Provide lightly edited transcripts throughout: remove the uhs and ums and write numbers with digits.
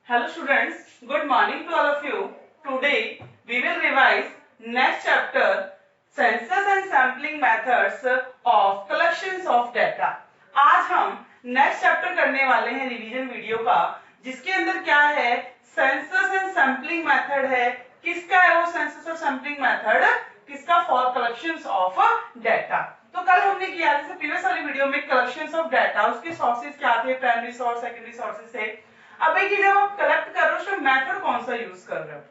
Hello students, good morning to all of you. Today we will revise next chapter census and sampling methods of collections of data. आज हम next chapter करने वाले हैं revision video का, जिसके अंदर क्या है सेंसस एंड सैम्पलिंग मेथड है। किसका है वो सेंसस और सैम्पलिंग मेथड? किसका? For collections of data. तो कल हमने किया जैसे प्रीवियस वाली वीडियो में कलेक्शंस ऑफ डाटा, उसके सोर्सेज क्या थे, प्राइमरी सोर्स, सेकेंडरी सोर्सेज थे। अब एक जब आप कलेक्ट कर रहे हो उसमें मेथड कौन सा यूज कर रहे हो,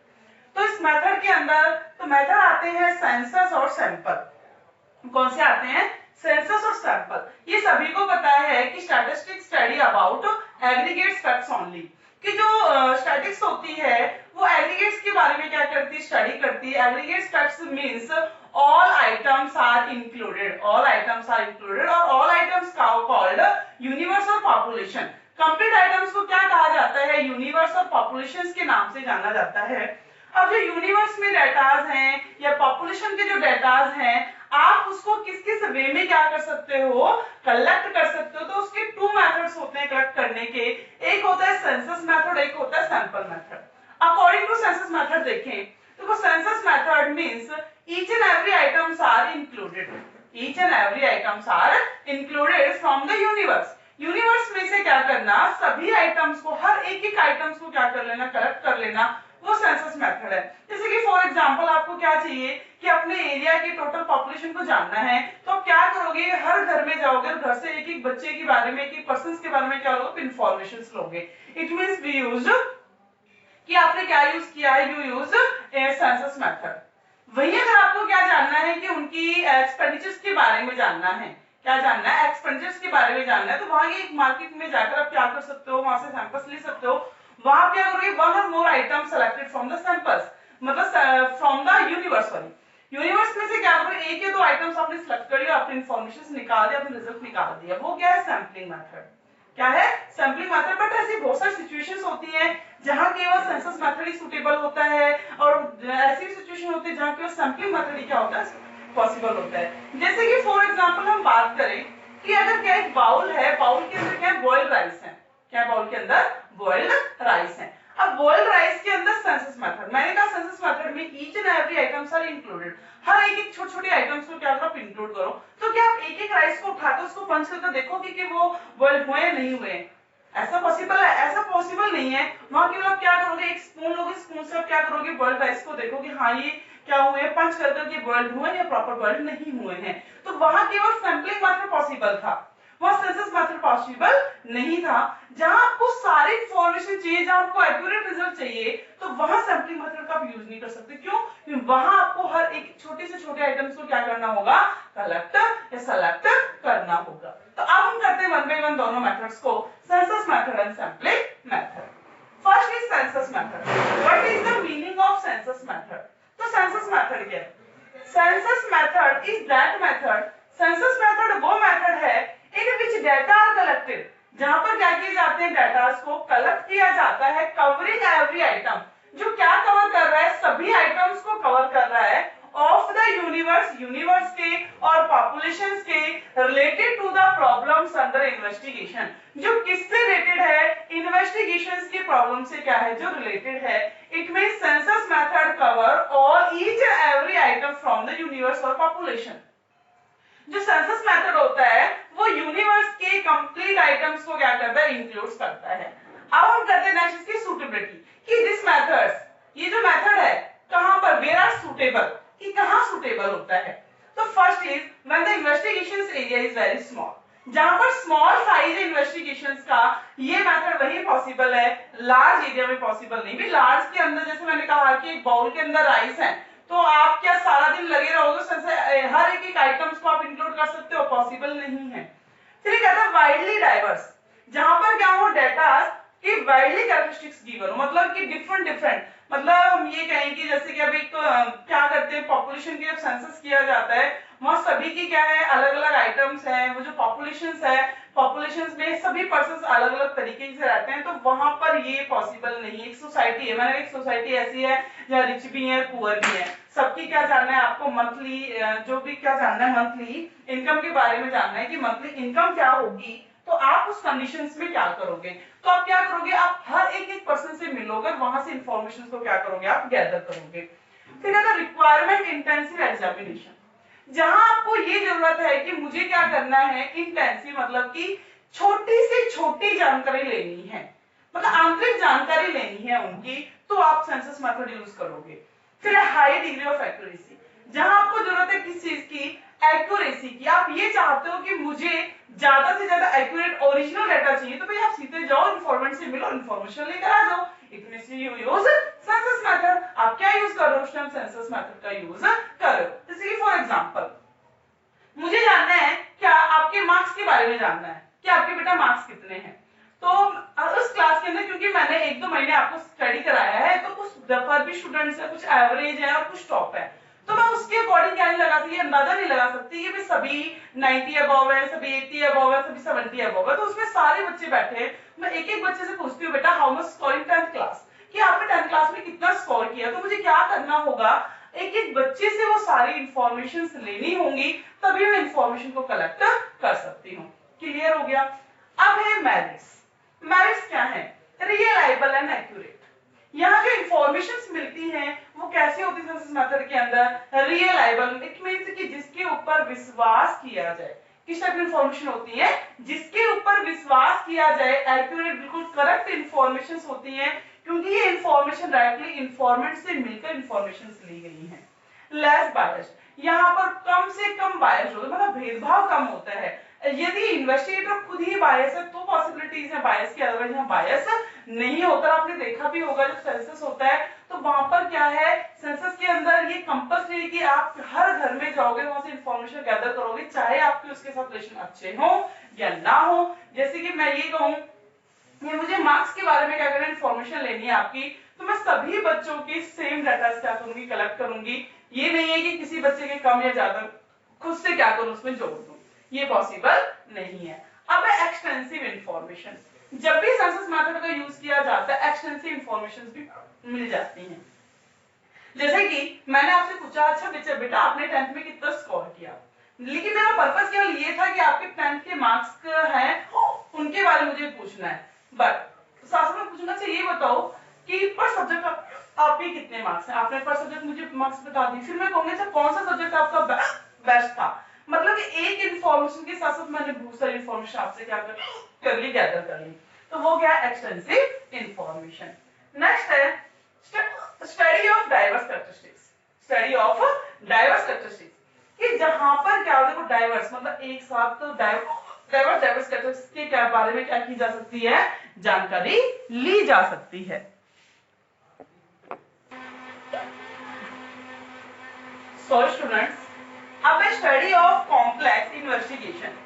तो इस मेथड के अंदर तो मेथड आते हैं सेंसस और सैंपल। कौन से आते हैं? सेंसस और सैंपल। ये सभी को पता है कि statistic study about aggregate facts only, कि जो स्टैटिस्टिक्स होती है वो एग्रीगेट्स के बारे में क्या करती है? स्टडी करती है। Aggregate facts means all items are included, all items are included, और ऑल आइटम्स कॉल्ड यूनिवर्स और पॉपुलेशन। कंप्लीट आइटम्स को क्या कहा जाता है? यूनिवर्स और पॉपुलेशन के नाम से जाना जाता है। अब जो यूनिवर्स में डेटाज हैं या पॉपुलेशन के जो डेटाज हैं, आप उसको किस किस वे में क्या कर सकते हो? कलेक्ट कर सकते हो। तो उसके टू मेथड्स होते हैं कलेक्ट करने के, एक होता है सेंसस मेथड, एक होता है sample method. According to census method देखें तो census method means each and every items are included, each and every items are included from the universe. Universe में से क्या करना? सभी आइटम्स को, हर एक एक आइटम्स को क्या कर लेना? कलेक्ट कर लेना। वो सेंसस मेथड है। जैसे कि फॉर एग्जांपल आपको क्या चाहिए कि अपने एरिया की टोटल पॉपुलेशन को जानना है, तो आप क्या करोगे? हर घर में जाओगे और घर से एक एक बच्चे के बारे में, एक एक पर्सन के बारे में क्या लोगे? इंफॉर्मेशन लोगे। इट मींस वी यूज्ड, कि आपने क्या यूज किया है? You use A census method. वही अगर आपको क्या जानना है कि उनकी एक्सपेंडिचर्स के बारे में जानना है, क्या जानना है? एक्सपेंडिचर्स के बारे में जानना है, तो वहां एक मार्केट में जाकर आप क्या कर सकते हो? वहां से सैंपल्स ले सकते हो। वहां क्या करोगे? वन और more item selected from the samples, मतलब from the universe. Sorry, universe में से क्या करोगे? एक या दो आइटम्स आपने सिलेक्ट कर लिया, अपनी इंफॉर्मेशन निकाल दिया, अपने रिजल्ट निकाल दिया। वो क्या है? Sampling method. क्या है? Sampling method. बट ऐसी बहुत सारी सिचुएशंस होती हैं जहां केवल सेंसस मेथड ही सुटेबल होता है, और ऐसी सिचुएशन होती है जहां केवल सैंपलिंग मेथड ही क्या होता है? पॉसिबल होता है। जैसे कि फॉर एग्जांपल हम बात करें कि अगर क्या एक बाउल है, बाउल के अंदर क्या है? बॉइल्ड राइस है। क्या बाउल के अंदर? बॉइल्ड राइस है। अब बॉइल्ड राइस के अंदर सेंसस मेथड, मैंने कहा सेंसस मेथड में each and every items are included, हर एक एक छोटे छोटे आइटम्स को क्या करो? आप इंक्लूड करो। तो क्या आप एक एक राइस को उठाकर उसको पंच करके देखोगे कि वो बॉइल्ड हुए या नहीं हुए? ऐसा पॉसिबल है? ऐसा पॉसिबल नहीं है। वहां केवल आप क्या करोगे? एक स्पून लोगे, स्पून से आप क्या करोगे? बॉइल्ड राइस को देखोगे, हाँ ये क्या हुए? पंच कर करके बॉइल्ड हुए या प्रॉपर बॉइल्ड नहीं हुए हैं। तो वहां केवल सैंपलिंग मेथड पॉसिबल था, वहां सेंसस मेथड पॉसिबल नहीं था। जहां आपको सारी इंफॉर्मेशन चाहिए, जहां आपको एक्यूरेट रिजल्ट चाहिए, तो वहां सैंपलिंग मेथड का आप यूज नहीं कर सकते। क्यों? क्योंकि वहां आपको हर एक छोटे से छोटे आइटम्स को क्या करना होगा? कलेक्ट या सेलेक्ट करना होगा। तो अब हम करते हैं वन बाय वन दोनों मेथड्स को, census method and sampling method. First is census method. What is the meaning of census method? तो सेंसस मेथड क्या है? Census method is that method, census method वो मेथड है in which data are collected, जहां पर क्या किए जाते हैं? डेटास को कलेक्ट किया जाता है, कवरिंग एवरी आइटम, जो क्या कवर कर रहा है? सभी आइटम्स को कवर कर रहा है, ऑफ द यूनिवर्स, यूनिवर्स के और पॉपुलेशंस के, related to the problems under investigation, जो किससे रिलेटेड है? इन्वेस्टिगेशंस की प्रॉब्लम से क्या है? जो रिलेटेड है। It means census method cover all each and every item from the universe और पॉपुलेशन। जो सेंसस मेथड होता है वो यूनिवर्स के कंप्लीट आइटम्स को क्या करता है? इंक्लूड्स करता है। अब हम करते हैं नेक्स्ट इसकी सूटेबिलिटी, कि दिस मेथड्स, ये जो मेथड है कहां पर? वेयर आर सूटेबल, कि कहां सूटेबल होता है? तो first is when the investigations area is very small, जहां पर स्मॉल साइज इन्वेस्टिगेशंस का ये मेथड वही पॉसिबल है, लार्ज एरिया में पॉसिबल नहीं। भी लार्ज के अंदर जैसे मैंने कहा कि एक बाउल के अंदर राइस है, तो आप क्या सारा दिन लगे रहोगे हर एक एक आइटम्स को आप इंक्लूड कर सकते हो? पॉसिबल नहीं है। फिर कहता है वाइडली डाइवर्स, जहां पर क्या हो? डेटा की वाइडली कैरेक्टरिस्टिक्स गिवन हो, मतलब कि डिफरेंट डिफरेंट, मतलब हम ये कहें कि जैसे कि अभी क्या करते हैं? पॉपुलेशन की जब सेंसस किया जाता है, वहां सभी की क्या है? अलग अलग आइटम्स हैं। वो जो पॉपुलेशंस है, पॉपुलेशंस में सभी पर्संस अलग अलग तरीके से रहते हैं, तो वहां पर ये पॉसिबल नहीं है। एक सोसाइटी है, मैंने एक सोसाइटी ऐसी है जहाँ रिच भी है, पुअर भी है, सबकी क्या जानना है आपको? मंथली जो भी क्या जानना है? मंथली इनकम के बारे में जानना है कि मंथली इनकम क्या होगी तो आप उस कंडीशंस में क्या करोगे? तो आप क्या करोगे, आप हर एक पर्सन से मिलोगे, वहां से इंफॉर्मेशन को क्या करोगे, आप गैदर करोगे। फिर है रिक्वायरमेंट इंटेंसिव एग्जामिनेशन, जहां आपको ये जरूरत है कि मुझे क्या करना है, इंटेंसिव मतलब कि छोटी से छोटी जानकारी लेनी है, मतलब आंतरिक जानकारी लेनी है उनकी, तो आप सेंसस मेथड यूज करोगे। फिर हाई डिग्री ऑफ एक्यूरेसी, जहां आपको जरूरत है किस चीज की, एक्यूरेसी की। आप ये चाहते हो कि मुझे ज्यादा से ज्यादा एक्यूरेट ओरिजिनल डाटा चाहिए, तो भाई आप सीधे जाओ, इन्फॉर्मेंट से मिलो, इन्फॉर्मेशन लेकर आ जाओ। It means you use census method. आप क्या यूज कर रहे हो उस टाइम, सेंसस मेथड का यूज कर रहे हो। जैसे कि फॉर एग्जांपल मुझे जानना है, क्या आपके मार्क्स के बारे में जानना है कि आपके बेटा मार्क्स कितने हैं। तो उस क्लास के अंदर क्योंकि मैंने 1-2 महीने आपको स्टडी कराया है, तो कुछ पर भी स्टूडेंट्स है, कुछ एवरेज है और कुछ टॉप है, तो मैं उसके अकॉर्डिंग क्या नहीं लगा सकती, अंदाजा नहीं लगा सकती कि भाई सभी 90 अबव है, सभी 80 अबव है, सभी 70 अबव है। तो उसमें सारे बच्चे बैठे हैं, मैं एक एक बच्चे से पूछती हूँ, बेटा how much score in 10th class, कि आपने 10th क्लास में कितना स्कोर किया। तो मुझे क्या करना होगा, एक एक बच्चे से वो सारी इंफॉर्मेशन लेनी होंगी, तभी मैं इंफॉर्मेशन को कलेक्ट कर सकती हूँ। क्लियर हो गया। अब है मेरिट्स। मेरिट्स क्या है, रिलायबल एंड एक्यूरेट। यहाँ जो इंफॉर्मेशन मिलती हैं वो कैसे होती है सेंसस मेथड के अंदर, रिलायबल, इट मींस कि जिसके ऊपर विश्वास किया जाए। किस टाइप की इंफॉर्मेशन होती है, जिसके ऊपर विश्वास किया जाए। एक्यूरेट, बिल्कुल करेक्ट इंफॉर्मेशन होती है, क्योंकि ये इंफॉर्मेशन डायरेक्टली इंफॉर्मेंट से मिलकर इंफॉर्मेशन ली गई है। लेस बायस्ड, यहाँ पर कम से कम बायस होता है, मतलब भेदभाव कम होता है। यदि इन्वेस्टिगेटर खुद ही बायस है तो पॉसिबिलिटीज है बायस की, अदरवाइज यहाँ बायस नहीं होता। आपने देखा भी होगा जब सेंसस होता है तो वहां पर क्या है, सेंसस के अंदर ये कंपल्सरी कि आप हर घर में जाओगे, वहां से इंफॉर्मेशन गैदर करोगे, चाहे आपके उसके साथ रिलेशन अच्छे हो या ना हो। जैसे कि मैं ये कहूं, ये मुझे मार्क्स के बारे में क्या करना है, इंफॉर्मेशन लेनी है आपकी, तो मैं सभी बच्चों की सेम डाटा क्या करूंगी, कलेक्ट करूंगी। ये नहीं है कि किसी बच्चे के कम या ज्यादा खुद से क्या करूं उसमें जोड़ दूं, ये पॉसिबल नहीं है। अब है एक्सटेंसिव इंफॉर्मेशन। जब भी सेंसस मेथड का यूज किया जाता है एक्सटेंसिव इंफॉर्मेशन भी मिल जाती हैं। जैसे कि मैंने आपसे पूछा, अच्छा बेटा आपने 10th में कितना स्कोर किया, लेकिन मेरा पर्पस केवल ये था कि आपके 10th के मार्क्स हैं उनके बारे में मुझे पूछना है। बट साथ में पूछना चाहिए, ये बताओ कि पर सब्जेक्ट आपके कितने मार्क्स हैं। आपने पर सब्जेक्ट मुझे मार्क्स बता दी, फिर मैं कहूंगी अच्छा कौन सा सब्जेक्ट आपका बेस्ट था। मतलब एक इंफॉर्मेशन के साथ साथ मैंने बहुत सारी इंफॉर्मेशन आपसे क्या कर ली, गैदर कर ली। तो वो क्या है, एक्सटेंसिव इंफॉर्मेशन। नेक्स्ट है study of diverse characteristics. Study of diverse characteristics, कि जहां पर क्या देखो डाइवर्स मतलब एक साथ, तो डाइवर्स कैरेक्टरिस्टिक्स के क्या बारे में क्या की जा सकती है, जानकारी ली जा सकती है। सो स्टूडेंट्स, अब है study of complex investigation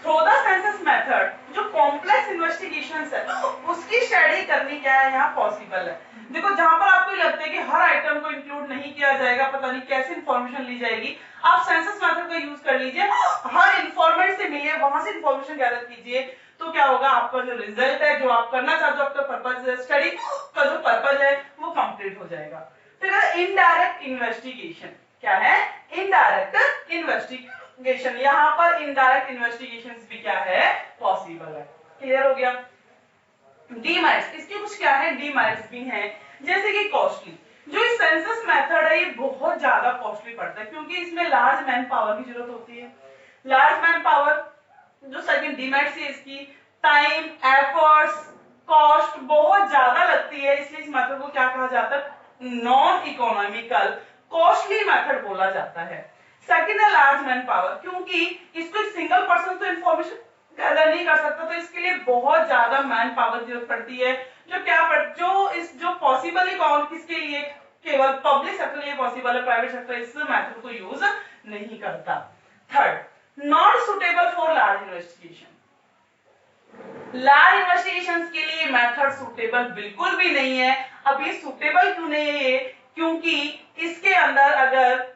through the census method. जो कॉम्प्लेक्स इन्वेस्टिगेशंस है उसकी स्टडी करनी क्या है यहाँ पॉसिबल है। देखो जहां पर आपको लगता है कि हर आइटम को इंक्लूड नहीं किया जाएगा, पता नहीं कैसे इंफॉर्मेशन ली जाएगी, आप सेंसस मेथड का यूज कर लीजिए, हर इंफॉर्मेंट से मिलिए, वहां से इंफॉर्मेशन गैदर कीजिए। तो क्या होगा, आपका जो रिजल्ट है, जो आप करना चाहते हो, आपका पर्पस स्टडी का जो पर्पस है वो कंप्लीट हो जाएगा। फिर इनडायरेक्ट इन्वेस्टिगेशन, क्या है, इनडायरेक्ट इन्वेस्टिगेशन। यहाँ पर इनडायरेक्ट इन्वेस्टिगेशन भी क्या है, पॉसिबल है। क्लियर हो गया। डीमेरिट्स, इसके कुछ क्या है, डीमेरिट्स भी हैं, जैसे कि कॉस्टली। जो इस सेंसस मेथड है ये बहुत ज्यादा कॉस्टली पड़ता है, क्योंकि इसमें लार्ज मैन पावर की जरूरत होती है। लार्ज मैन पावर, जो सेकंड डीमेरिट्स है इसकी, टाइम, एफर्ट्स, कॉस्ट बहुत ज्यादा लगती है, इसलिए इस मेथड को क्या कहा जाता है, नॉन इकोनॉमिकल कॉस्टली मेथड बोला जाता है। सेकंड है लार्ज मैन पावर, क्योंकि इसको एक सिंगल पर्सन तो इंफॉर्मेशन गैदर नहीं कर सकता, तो इसके लिए बहुत ज्यादा मैन पावर जरूरत पड़ती है, जो पॉसिबल कौन किसके लिए, केवल पब्लिक सेक्टर के लिए पॉसिबल है, प्राइवेट सेक्टर इस मेथड को यूज नहीं करता। Third, not suitable for large investigation. Large investigations के लिए मेथड सुटेबल बिल्कुल भी नहीं है। अब ये सुटेबल क्यों नहीं है, क्योंकि इसके अंदर अगर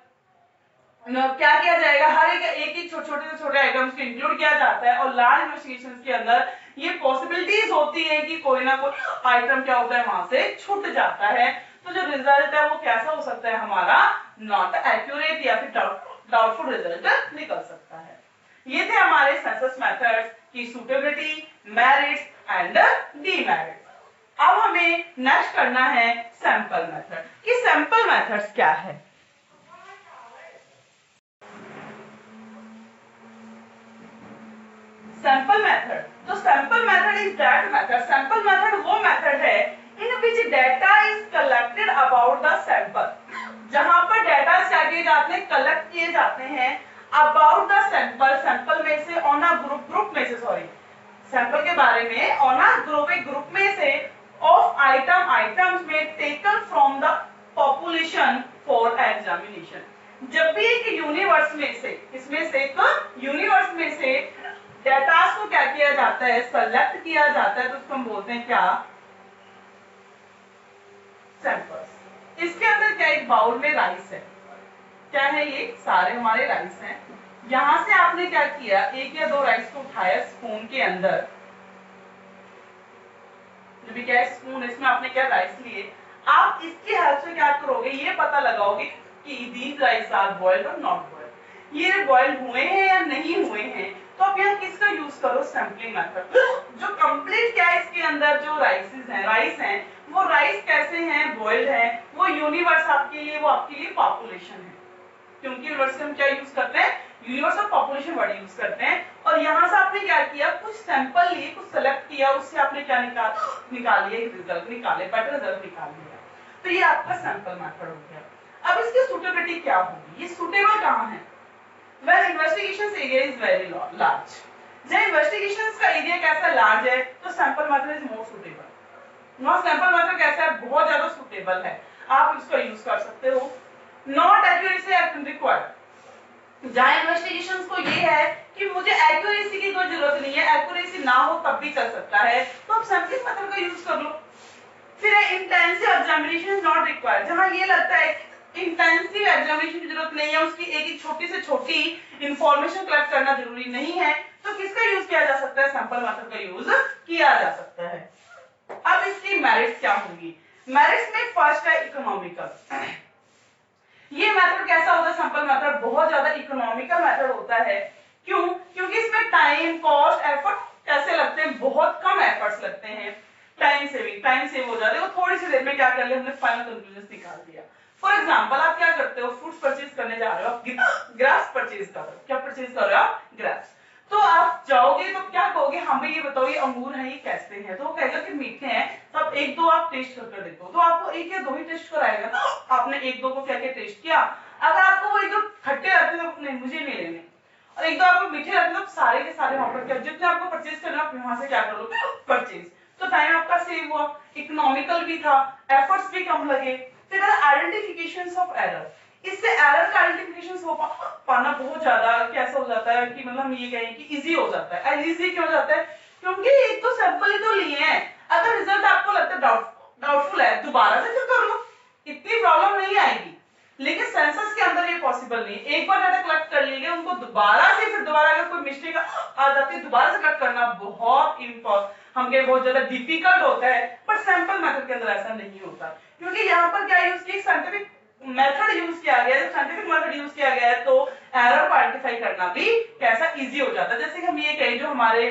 क्या किया जाएगा, हर एक छोटे से छोटे आइटम्स को इंक्लूड किया जाता है, और लार्ज इन्वेस्टिगेशंस के अंदर ये पॉसिबिलिटीज होती है कि कोई ना कोई आइटम क्या होता है वहां से छूट जाता है, तो जो रिजल्ट है वो कैसा हो सकता है हमारा, नॉट एक्यूरेट या फिर डाउटफुल रिजल्ट निकल सकता है। ये थे हमारे सेंसस मेथड्स। की सुटेबिलिटी, मेरिट्स एंड डीमेरिट्स। अब हमें नेक्स्ट करना है सैंपल मेथड कि सैंपल मेथड्स क्या है। सैंपल मेथड, तो sample method is that method, sample method वो मेथड है in which data is collected about the sample, जहां पर डेटा क्या किए जाते हैं, कलेक्ट किए जाते हैं अबाउट द सैंपल, सैंपल में से ऑन अ ग्रुप में से, सॉरी सैंपल के बारे में ऑन अ ग्रुप, एक ग्रुप में से ऑफ आइटम्स में taken from the population for examination. जब भी एक यूनिवर्स में से, इसमें से एक यूनिवर्स में से डेटास को क्या किया जाता है, सेलेक्ट किया जाता है, तो उसको हम बोलते हैं क्या, सैंपल्स। इसके अंदर क्या, एक बाउल में राइस है, क्या है ये, सारे हमारे राइस हैं। यहां से आपने क्या किया, एक या दो राइस को उठाया स्पून के अंदर, जो भी क्या है स्पून, इसमें आपने क्या राइस लिए, आप इसकी हेल्प से क्या करोगे, ये पता लगाओगे कि दीज राइस आर बॉइल्ड और नॉट बॉइल्ड, ये बॉइल्ड हुए हैं या नहीं हुए हैं। तो आप यहाँ किसका यूज करो, सैंपलिंग मेथड। जो कंप्लीट क्या है इसके अंदर जो राइस हैं वो राइस कैसे हैं, बॉइल्ड है, वो यूनिवर्स आपके लिए, वो आपके लिए पॉपुलेशन है, क्योंकि यूनिवर्स हम क्या यूज करते हैं, यूनिवर्स और पॉपुलेशन वर्ड यूज करते हैं। और यहाँ से आपने क्या किया, कुछ सैंपल लिए, कुछ सेलेक्ट किया, उससे आपने क्या निकाल लिया, रिजल्ट निकाले, बेटर रिजल्ट निकाल लिया, तो ये आपका सैंपल मेथड हो गया। अब इसकी सुटेबिलिटी क्या होगी, ये सुटेबल कहाँ है, When investigations area is very large, जब investigations का एरिया कैसा लार्ज है तो sample method is more suitable. Not sample method कैसा है, बहुत ज्यादा सुटेबल है, आप इसको यूज कर सकते हो। नॉट एक्यूरेसी रिक्वायर्ड, जहां इन्वेस्टिगेशंस को ये है कि मुझे एक्यूरेसी की कोई जरूरत नहीं है, एक्यूरेसी ना हो तब भी चल सकता है, तो आप सैंपलिंग मेथड का यूज कर लो। फिर इंटेंसिव एग्जामिनेशन नॉट रिक्वायर्ड, जहां ये लगता है इंटेंसिव एग्जामिनेशन की जरूरत नहीं है, उसकी एक छोटी से छोटी इंफॉर्मेशन कलेक्ट करना जरूरी नहीं है, तो किसका यूज किया जा सकता है, सैंपल मेथड का यूज किया जा सकता है। अब इसकी मेरिट्स क्या होंगी, मेरिट्स में फर्स्ट है इकोनॉमिकल। ये मेथड कैसा होता है, सैंपल मेथड बहुत ज्यादा इकोनॉमिकल मेथड होता है। क्यों, क्योंकि इसमें टाइम, कॉस्ट, एफर्ट कैसे लगते हैं, बहुत कम एफर्ट्स लगते हैं, टाइम सेव हो जाती है, थोड़ी सी देर में क्या कर लिया हमने, फाइनल कंक्लूजन निकाल दिया। फॉर एग्जाम्पल आप क्या करते हो, फ्रूट्स परचेज करने जा रहे हो, आप ग्रेप्स परचेज कर रहे हो, क्या परचेज कर रहे हो आप, ग्रेप्स। तो आप जाओगे तो क्या कहोगे, हम भी ये बताओ ये अंगूर है, ये कैसे हैं, तो वो कहेगा कि मीठे हैं, तो आप एक दो आप टेस्ट करके देखो, तो आपको एक या दो ही टेस्ट कराएगा ना, आपने एक दो को क्या क्या टेस्ट किया। अगर आपको वो एक दो खट्टे रहते तो नहीं मुझे नहीं लेने, और एक दो आपको मीठे रहते तो सारे के सारे वहां पर क्या, जितने आपको परचेज करना आप वहां से क्या करोगे, परचेज, तो टाइम आपका सेव हुआ, इकोनॉमिकल भी था, एफर्ट्स भी कम लगे। फिर आइडेंटिफिकेशंस ऑफ एरर, इससे एरर का आइडेंटिफिकेशन हो पाना बहुत ज्यादा कैसा हो जाता है कि मतलब हम ये कहें कि इजी हो जाता है। इजी क्यों हो जाता है, क्योंकि एक तो सैंपल ही तो लिए हैं, अगर रिजल्ट आपको लगता है डाउटफुल है, दोबारा से चेक कर लो, इतनी प्रॉब्लम नहीं आएगी। लेकिन सेंसस के अंदर ये पॉसिबल नहीं, एक बार डाटा कलेक्ट कर लिए उनको दोबारा से, फिर दोबारा अगर कोई मिस्टेक आ जाती है दोबारा से कलेक्ट करना बहुत हम कहें बहुत ज्यादा डिफिकल्ट होता है, बट सैंपल मेथड के अंदर ऐसा नहीं होता, क्योंकि यहाँ पर क्या यूज किया, साइंटिफिक मेथड यूज किया गया है। जब साइंटिफिक मेथड यूज किया गया है तो एरर को आइडेंटिफाई करना भी कैसा इजी हो जाता है। जैसे कि हम ये कहें, जो हमारे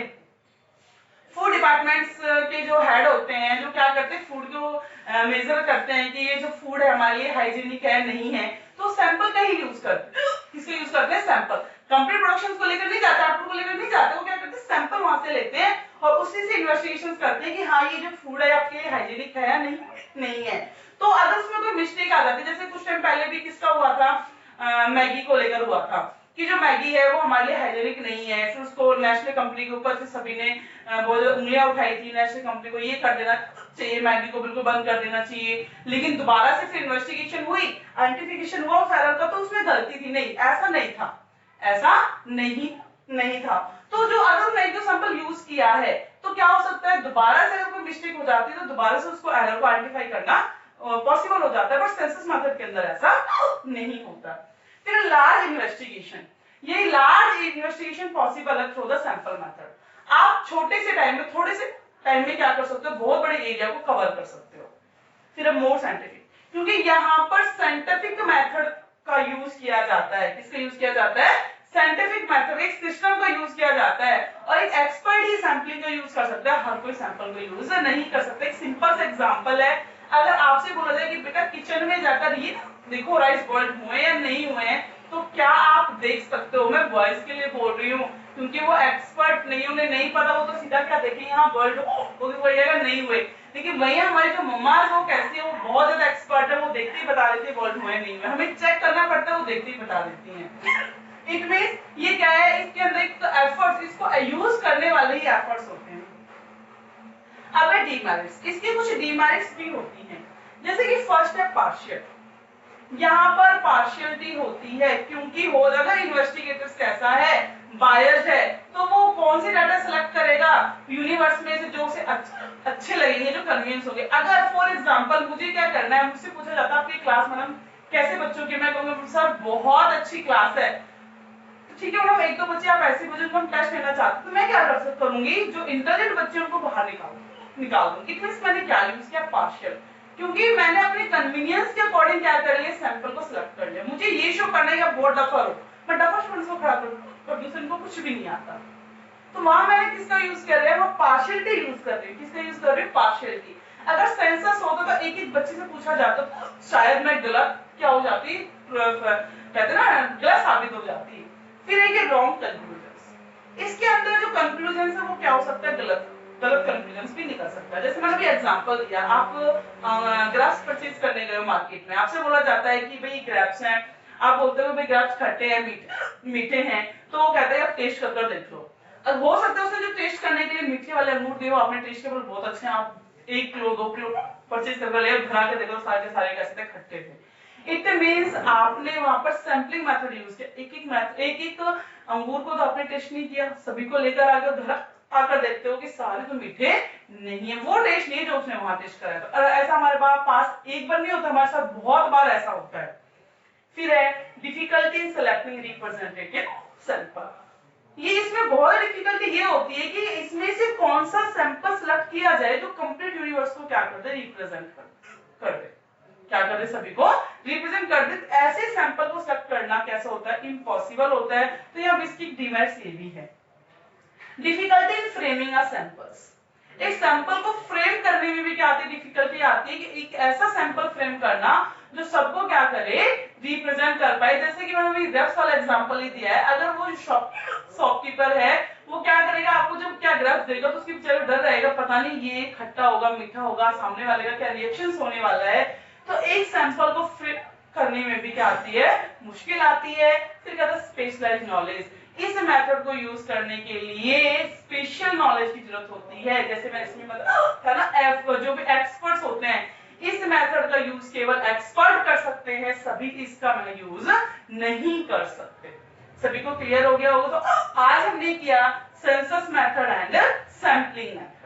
फूड डिपार्टमेंट्स के जो हेड होते हैं, जो क्या करते हैं, फूड को मेजर करते हैं कि ये जो फूड है हमारे लिए हाइजीनिक है नहीं है, तो सैंपल का ही यूज करते हैं। किसका यूज करते हैं, सैंपल। कंप्लीट प्रोडक्शन को लेकर नहीं जाते, आउटपुट को लेकर नहीं जाते, वो क्या करते हैं, सैंपल वहां से लेते हैं और उसी से इन्वेस्टिगेशन करते हैं कि हाँ ये जो फूड है आपके लिए हाइजीनिक है या नहीं है। तो अगर उसमें कोई मिस्टेक आ जाती है, जैसे कुछ टाइम पहले भी किसका हुआ था, मैगी को लेकर हुआ था कि जो मैगी है वो हमारे लिए हाइजीनिक नहीं है, फिर उसको नेशनल कंपनी के ऊपर से सभी ने बहुत उंगलियां उठाई थी, नेशनल कंपनी को ये कर देना चाहिए, मैगी को बिल्कुल बंद कर देना चाहिए। लेकिन दोबारा से फिर इन्वेस्टिगेशन हुई, आइडेंटिफिकेशन हुआ एरर का, तो उसमें गलती थी, नहीं ऐसा नहीं था, ऐसा नहीं था। तो जो अगर उसने एक दो सैंपल यूज किया है तो क्या हो सकता है, दोबारा से अगर कोई मिस्टेक हो जाती है तो दोबारा से उसको एरर को आइडेंटिफाई करना पॉसिबल हो जाता है, बट सेंसस मेथड के अंदर ऐसा नहीं होता। फिर लार्ज इन्वेस्टिगेशन, ये लार्ज इन्वेस्टिगेशन पॉसिबल है थ्रू द सैंपल मेथड। आप छोटे से टाइम में, थोड़े से टाइम में क्या कर सकते हो, बहुत बड़े एरिया को कवर कर सकते हो। फिर मोर साइंटिफिक, क्योंकि यहाँ पर साइंटिफिक मेथड का यूज किया जाता है। किसका यूज किया जाता है, साइंटिफिक मेथड, एक सिस्टम का यूज किया जाता है और एक एक्सपर्ट यूज कर सकता है, हर कोई सैंपल को यूज नहीं कर सकता। एक सिंपल सा एग्जांपल है, अगर आपसे बोला जाए कि बेटा किचन में जाकर ये देखो राइस बॉइल्ड हुए या नहीं हुए हैं, तो क्या आप देख सकते हो? मैं बॉयज के लिए बोल रही हूँ क्योंकि वो एक्सपर्ट नहीं, उन्हें नहीं पता, वो तो सीधा क्या देखेंगे, यहाँ बॉइल्ड वो भी बोलिएगा नहीं हुए। लेकिन वही हमारी जो मम्मा है वो कैसी है, वो बहुत ज्यादा एक्सपर्ट है, वो देखते ही बता देती है बॉइल्ड हुए नहीं हुए, हमें चेक करना पड़ता है, वो देखते ही बता देती है। इट मींस ये क्या है, इसके अंदर एक तो एफर्ट्स, इसको यूज करने वाले ही एफर्ट्स होते हैं। अब है डीमेरिट्स, इसके कुछ डीमेरिट्स भी होती हैं, जैसे कि फर्स्ट है पार्शियल। यहाँ पर पार्शियलिटी होती है क्योंकि हो जाएगा इन्वेस्टिगेटर्स कैसा है, बायस्ड है, तो वो कौन सी डाटा सेलेक्ट करेगा यूनिवर्स में से जो उसे अच्छे लगेंगे, जो कन्वीनियंस होंगे। अगर फॉर एग्जांपल मुझे क्या करना है, मुझसे पूछा जाता है आपकी क्लास मैडम कैसे बच्चों की, मैं कहूंगा सर बहुत अच्छी क्लास है, ठीक है मैडम एक दो बच्चे आप ऐसे बच्चों को हम टेस्ट लेना चाहते हैं, तो मैं क्या कर करूंगी, जो इंटेलिजेंट बच्चे उनको बाहर निकाल दूंगी। इट मींस मैंने क्या यूज किया, पार्शियल, क्योंकि मैंने अपने कन्वीनियंस के अकॉर्डिंग क्या कर लिया, सैंपल को सिलेक्ट कर लिया। मुझे ये शो करना है कि बहुत डफर हो, मैं डफर स्टूडेंट्स को खड़ा करूं और दूसरे को कुछ भी नहीं आता, तो वहां मैंने किसका यूज कर रहा है, वो पार्शियलिटी यूज कर रही है। किसका यूज कर रही है, पार्शियलिटी। अगर सेंसस होता तो एक एक बच्चे से पूछा जाता तो शायद मैं गलत क्या हो जाती, कहते ना गलत साबित हो जाती। फिर एक रॉन्ग कंक्लूजन, इसके अंदर जो कंक्लूजन है वो क्या हो सकता है, गलत कंक्लूजन भी निकल सकता है। जैसे मैंने अभी एग्जांपल दिया, आप ग्रेप्स परचेज करने गए हो मार्केट में, आपसे बोला जाता है कि भाई ग्रेप्स हैं, आप बोलते हो भाई ग्रेप्स खट्टे हैं मीठे हैं, तो वो कहते हैं आप टेस्ट कर देख लो। अब हो सकता है उसने जो टेस्ट करने के लिए मीठे वाले अंगूर दिए, आपने टेस्ट के बहुत अच्छे हैं, आप 1 किलो 2 किलो परचेज कर लिया, भरा के देखो सारे के सारे कैसे थे, खट्टे थे। इट मींस आपने वहां पर सैंपलिंग मेथड यूज किया, एक अंगूर को तो आपने टेस्ट नहीं किया, सभी को लेकर आ गए, घर आकर देखते हो कि सारे तो मीठे नहीं है, वो टेस्ट नहीं है जो उसने वहां टेस्ट कराया। तो ऐसा हमारे पास एक बार नहीं होता, हमारे साथ बहुत बार ऐसा होता है। फिर है difficulty in selecting representative sample, ये इसमें बहुत डिफिकल्टी ये होती है कि इसमें से कौन सा सैंपल सिलेक्ट किया जाए जो कंप्लीट यूनिवर्स को क्या कर दे, रिप्रेजेंट कर दे, क्या कर दे, सभी को रिप्रेजेंट कर दे। ऐसे सैंपल को सिलेक्ट करना कैसा होता है, इम्पॉसिबल होता है। तो यहाँ इसकी डिमेरिट्स ये भी है। Difficulty in framing a samples, एक सैंपल को फ्रेम करने में भी क्या आती है, डिफिकल्टी आती है कि एक ऐसा सैंपल फ्रेम करना जो सबको क्या करे, रिप्रेजेंट कर पाए। जैसे कि मैंने ग्रेप्स वाला एग्जांपल ही दिया है, अगर वो शॉपकीपर है वो क्या करेगा, आपको जब क्या ग्रेप्स देगा तो उसके बेचारे डर रहेगा, पता नहीं ये खट्टा होगा मीठा होगा, सामने वाले का क्या रिएक्शंस होने वाला है। तो एक सैंपल को फ्रेम करने में भी क्या आती है, मुश्किल आती है। फिर कहता है स्पेशलाइज्ड नॉलेज, इस मेथड को यूज करने के लिए स्पेशल नॉलेज की जरूरत होती है। जैसे मैं इसमें बताया ना, जो भी एक्सपर्ट्स होते हैं, इस मेथड का यूज केवल एक्सपर्ट कर सकते हैं, सभी इसका यूज नहीं कर सकते। सभी को क्लियर हो गया होगा? तो आज हमने किया census method and sampling method.